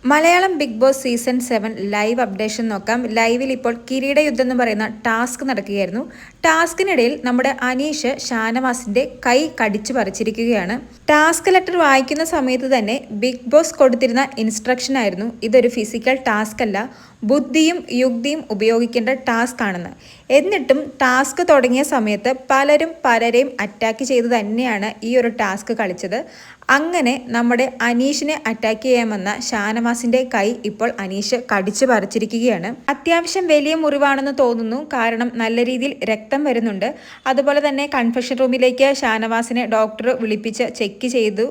Malayalam Bigg Boss season 7 live updation നോക്കാം. ലൈവിൽ ഇപ്പോൾ കിരീട യുദ്ധം എന്ന് പറയുന്ന ടാസ്ക് നടക്കുകയായിരുന്നു. ടാസ്കിനിടയിൽ നമ്മുടെ അനീഷ് ഷാനവാസിന്റെ കൈ കടിച്ചു പറിച്ചിരിക്കുകയാണ്. ടാസ്ക് ലെറ്റർ വായിക്കുന്ന സമയത്ത് തന്നെ ബിഗ് ബോസ് കൊടുത്തിരുന്ന ഇൻസ്ട്രക്ഷൻ ആയിരുന്നു ഇതൊരു ഫിസിക്കൽ ടാസ്ക് അല്ല, ബുദ്ധിയും യുക്തിയും ഉപയോഗിക്കേണ്ട ടാസ്ക് ആണെന്ന്. എന്നിട്ടും ടാസ്ക് തുടങ്ങിയ സമയത്ത് പലരും പലരെയും അറ്റാക്ക് ചെയ്ത് തന്നെയാണ് ഈ ഒരു ടാസ്ക് കളിച്ചത്. അങ്ങനെ നമ്മുടെ അനീഷിനെ അറ്റാക്ക് ചെയ്യാൻ വന്ന ഷാനവാസിന്റെ കൈ ഇപ്പോൾ അനീഷ് കടിച്ചു പറിച്ചിരിക്കുകയാണ്. അത്യാവശ്യം വലിയ മുറിവാണെന്ന് തോന്നുന്നു, കാരണം നല്ല രീതിയിൽ രക്തം വരുന്നുണ്ട്. അതുപോലെ തന്നെ കൺഫെഷൻ റൂമിലേക്ക് ഷാനവാസിനെ ഡോക്ടർ വിളിപ്പിച്ച് ചെക്ക് ചെയ്തു.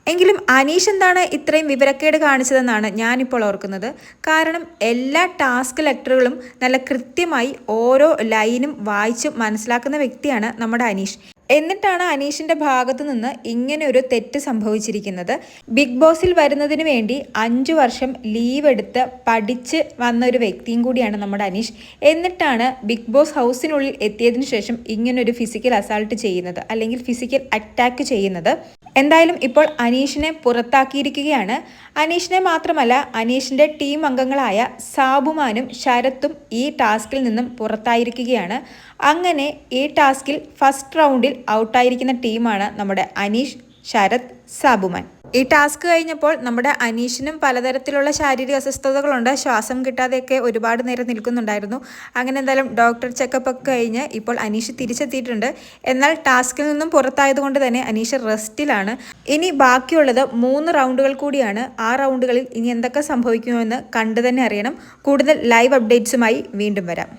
എങ്കിലും അനീഷ് എന്താണ് ഇത്രയും വിവരക്കേട് കാണിച്ചതെന്നാണ് ഞാനിപ്പോൾ ഓർക്കുന്നത്. കാരണം എല്ലാ ടാസ്ക് ലെറ്ററുകളും നല്ല കൃത്യമായി ഓരോ ലൈനും വായിച്ച് മനസ്സിലാക്കുന്ന വ്യക്തിയാണ് നമ്മുടെ അനീഷ്. എന്നിട്ടാണ് അനീഷിന്റെ ഭാഗത്തു നിന്ന് ഇങ്ങനെ ഒരു തെറ്റ് സംഭവിച്ചിരിക്കുന്നത്. ബിഗ് ബോസിൽ വരുന്നതിന് വേണ്ടി 5 വർഷം ലീവ് എടുത്ത് പഠിച്ച് വന്ന ഒരു വ്യക്തിയും കൂടിയാണ് നമ്മുടെ അനീഷ്. എന്നിട്ടാണ് ബിഗ് ബോസ് ഹൗസിനുള്ളിൽ എത്തിയതിനു ശേഷം ഇങ്ങനൊരു ഫിസിക്കൽ അസാൾട്ട് ചെയ്യുന്നത്, അല്ലെങ്കിൽ ഫിസിക്കൽ അറ്റാക്ക് ചെയ്യുന്നത്. എന്തായാലും ഇപ്പോൾ അനീഷിനെ പുറത്താക്കിയിരിക്കുകയാണ്. അനീഷിനെ മാത്രമല്ല, അനീഷിന്റെ ടീം അംഗങ്ങളായ സാബുമാനും ശരത്തും ഈ ടാസ്കിൽ നിന്നും പുറത്തായിരിക്കുകയാണ്. അങ്ങനെ ഈ ടാസ്കിൽ ഫസ്റ്റ് റൗണ്ടിൽ ഔട്ടായിരിക്കുന്ന ടീമാണ് നമ്മുടെ അനീഷ്, ശരത്, സാബുമാൻ. ഈ ടാസ്ക് കഴിഞ്ഞപ്പോൾ നമ്മുടെ അനീഷിനും പലതരത്തിലുള്ള ശാരീരിക അസ്വസ്ഥതകളുണ്ട്. ശ്വാസം കിട്ടാതെയൊക്കെ ഒരുപാട് നേരം നിൽക്കുന്നുണ്ടായിരുന്നു. അങ്ങനെ എന്തായാലും ഡോക്ടർ ചെക്കപ്പ് ഒക്കെ കഴിഞ്ഞ് ഇപ്പോൾ അനീഷ് തിരിച്ചെത്തിയിട്ടുണ്ട്. എന്നാൽ ടാസ്കിൽ നിന്നും പുറത്തായതുകൊണ്ട് തന്നെ അനീഷ് റെസ്റ്റിലാണ്. ഇനി ബാക്കിയുള്ളത് 3 റൗണ്ടുകൾ കൂടിയാണ്. ആ റൗണ്ടുകളിൽ ഇനി എന്തൊക്കെ സംഭവിക്കുമെന്ന് കണ്ടു തന്നെ അറിയണം. കൂടുതൽ ലൈവ് അപ്ഡേറ്റ്സുമായി വീണ്ടും വരാം.